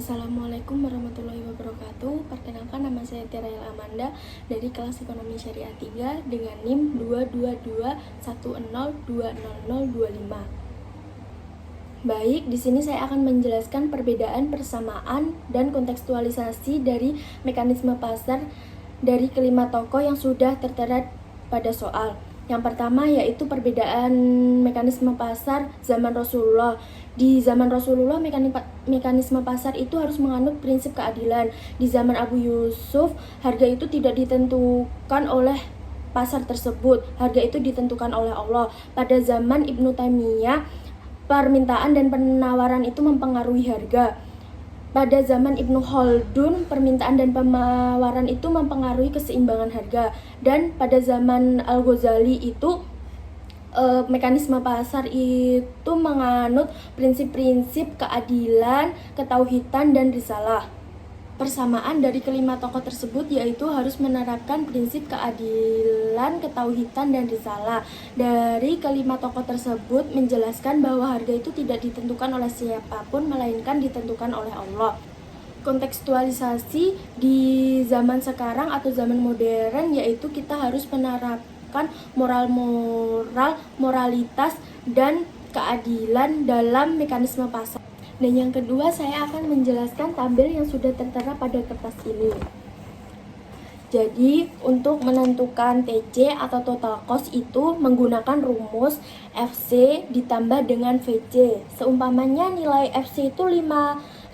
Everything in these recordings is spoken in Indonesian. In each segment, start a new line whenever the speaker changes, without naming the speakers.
Assalamualaikum warahmatullahi wabarakatuh. Perkenalkan, nama saya Tirail Amanda dari kelas Ekonomi Syariah 3 dengan NIM 22210200025. Baik, di sini saya akan menjelaskan perbedaan, persamaan, dan kontekstualisasi dari mekanisme pasar dari kelima tokoh yang sudah tertera pada soal. Yang pertama yaitu perbedaan mekanisme pasar zaman Rasulullah. Di zaman Rasulullah, mekanisme pasar itu harus menganut prinsip keadilan. Di zaman Abu Yusuf, harga itu tidak ditentukan oleh pasar tersebut. Harga itu ditentukan oleh Allah. Pada zaman Ibnu Taimiyah, permintaan dan penawaran itu mempengaruhi harga. Pada zaman Ibnu Khaldun, permintaan dan penawaran itu mempengaruhi keseimbangan harga. Dan pada zaman Al-Ghazali itu mekanisme pasar itu menganut prinsip-prinsip keadilan, ketauhidan, dan risalah. Persamaan dari kelima tokoh tersebut yaitu harus menerapkan prinsip keadilan, ketauhidan, dan risalah. Dari kelima tokoh tersebut menjelaskan bahwa harga itu tidak ditentukan oleh siapapun, melainkan ditentukan oleh Allah. Kontekstualisasi di zaman sekarang atau zaman modern yaitu kita harus menerapkan moralitas, dan keadilan dalam mekanisme pasar. Dan yang kedua, saya akan menjelaskan tabel yang sudah tertera pada kertas ini. Jadi, untuk menentukan TC atau total cost itu menggunakan rumus FC ditambah dengan VC. Seumpamanya nilai FC itu 5.000,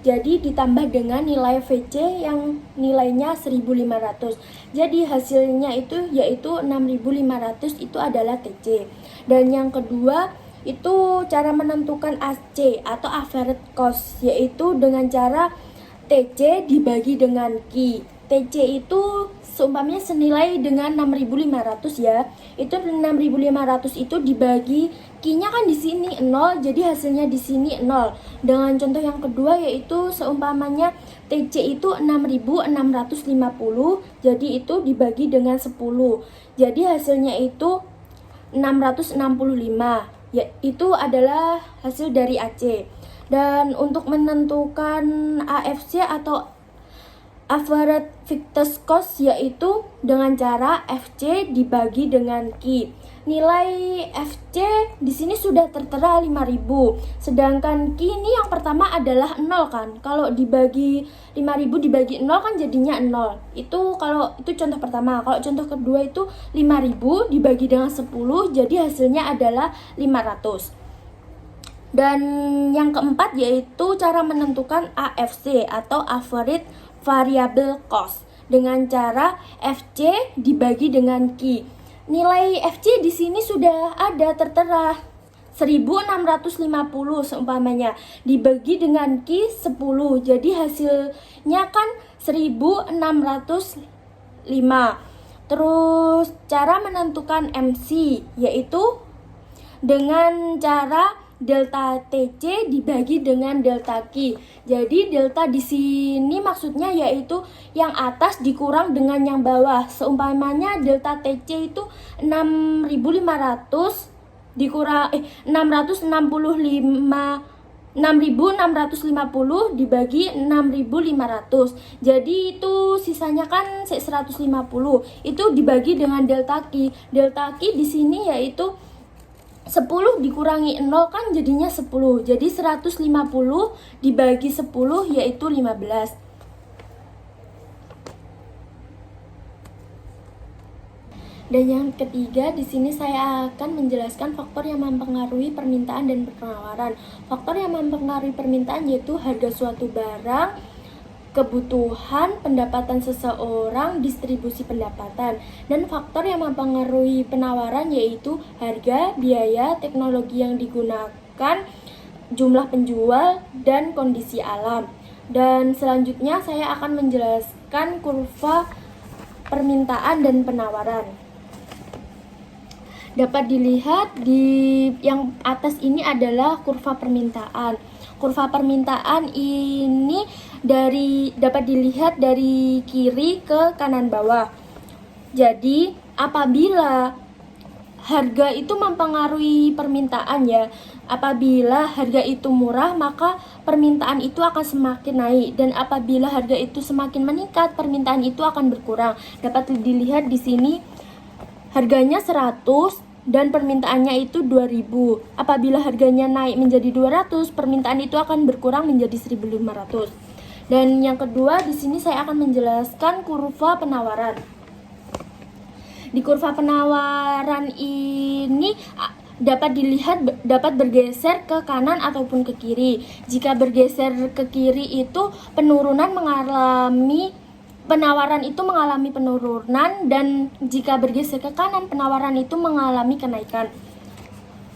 jadi ditambah dengan nilai VC yang nilainya 1.500. Jadi hasilnya itu yaitu 6.500, itu adalah TC. Dan yang kedua, itu cara menentukan AC atau average cost, yaitu dengan cara TC dibagi dengan Q. TC itu seumpamanya senilai dengan 6.500 ya. Itu 6.500 itu dibagi Q-nya kan di sini 0, jadi hasilnya di sini 0. Dengan contoh yang kedua yaitu seumpamanya TC itu 6.650, jadi itu dibagi dengan 10. Jadi hasilnya itu 665. Ya, itu adalah hasil dari AC. Dan untuk menentukan AFC atau average fixed cost yaitu dengan cara FC dibagi dengan Q. Nilai FC di sini sudah tertera 5.000. Sedangkan Q ini yang pertama adalah 0 kan. Kalau dibagi 5.000 dibagi 0 kan jadinya 0. Itu kalau itu contoh pertama. Kalau contoh kedua itu 5.000 dibagi dengan 10, jadi hasilnya adalah 500. Dan yang keempat yaitu cara menentukan AFC atau average variable cost dengan cara FC dibagi dengan Q. Nilai FC di sini sudah ada tertera 1.650 seumpamanya dibagi dengan Q 10. Jadi hasilnya kan 1.605. Terus cara menentukan MC yaitu dengan cara delta TC dibagi dengan delta Q. Jadi delta di sini maksudnya yaitu yang atas dikurang dengan yang bawah. Seumpamanya delta TC itu 6.500 dikurang 6.650 dibagi 6.500. Jadi itu sisanya kan 150. Itu dibagi dengan delta Q. Delta Q di sini yaitu 10 dikurangi 0 kan jadinya 10. Jadi 150 dibagi 10 yaitu 15. Dan yang ketiga, di sini saya akan menjelaskan faktor yang mempengaruhi permintaan dan penawaran. Faktor yang mempengaruhi permintaan yaitu harga suatu barang, kebutuhan, pendapatan seseorang, distribusi pendapatan. Dan faktor yang mempengaruhi penawaran yaitu harga, biaya, teknologi yang digunakan, jumlah penjual, dan kondisi alam. Dan selanjutnya saya akan menjelaskan kurva permintaan dan penawaran. Dapat dilihat di yang atas ini adalah kurva permintaan. Kurva permintaan ini dapat dilihat dari kiri ke kanan bawah. Jadi apabila harga itu mempengaruhi permintaan ya, Apabila harga itu murah, maka permintaan itu akan semakin naik, dan apabila harga itu semakin meningkat, permintaan itu akan berkurang. Dapat dilihat di sini harganya 100 dan permintaannya itu 2000. Apabila harganya naik menjadi 200, permintaan itu akan berkurang menjadi 1500. Dan yang kedua, di sini saya akan menjelaskan kurva penawaran. Di kurva penawaran ini dapat dilihat dapat bergeser ke kanan ataupun ke kiri. Jika bergeser ke kiri itu penawaran itu mengalami penurunan, dan jika bergeser ke kanan penawaran itu mengalami kenaikan.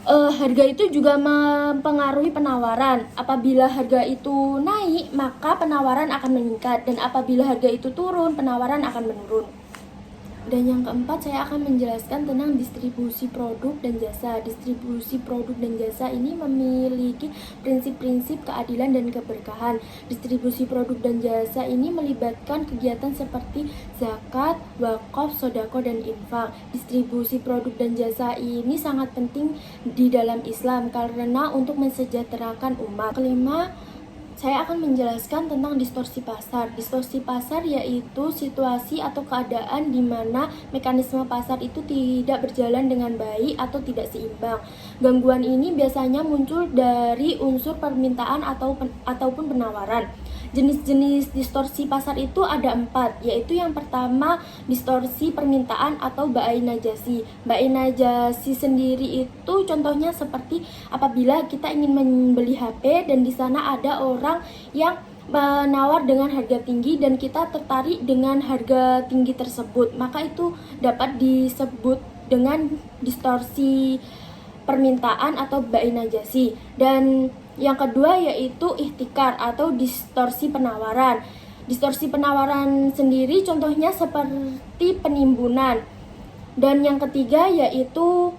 Harga itu juga mempengaruhi penawaran. Apabila harga itu naik, maka penawaran akan meningkat, dan apabila harga itu turun, penawaran akan menurun. Dan yang keempat, saya akan menjelaskan tentang distribusi produk dan jasa. Distribusi produk dan jasa ini memiliki prinsip-prinsip keadilan dan keberkahan. Distribusi produk dan jasa ini melibatkan kegiatan seperti zakat, wakaf, sodako, dan infak. Distribusi produk dan jasa ini sangat penting di dalam Islam karena untuk mensejahterakan umat. Kelima, saya akan menjelaskan tentang distorsi pasar. Distorsi pasar yaitu situasi atau keadaan di mana mekanisme pasar itu tidak berjalan dengan baik atau tidak seimbang. Gangguan ini biasanya muncul dari unsur permintaan ataupun penawaran. Jenis-jenis distorsi pasar itu ada 4, yaitu yang pertama distorsi permintaan atau ba'i najasi. Ba'i najasi sendiri itu contohnya seperti apabila kita ingin membeli HP dan di sana ada orang yang menawar dengan harga tinggi dan kita tertarik dengan harga tinggi tersebut, maka itu dapat disebut dengan distorsi permintaan atau ba'i najasi. Dan yang kedua yaitu ihtikar atau distorsi penawaran. Distorsi penawaran sendiri contohnya seperti penimbunan. Dan yang ketiga yaitu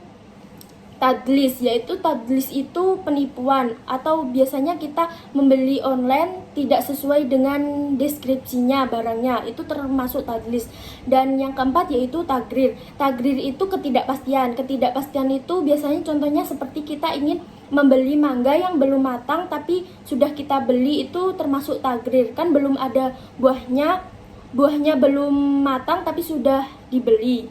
tadlis, yaitu tadlis itu penipuan atau biasanya kita membeli online tidak sesuai dengan deskripsinya barangnya, itu termasuk tadlis. Dan yang keempat yaitu tagrir. Tagrir itu ketidakpastian. Ketidakpastian itu biasanya contohnya seperti kita ingin membeli mangga yang belum matang tapi sudah kita beli, itu termasuk tagrir. Kan belum ada buahnya belum matang tapi sudah dibeli.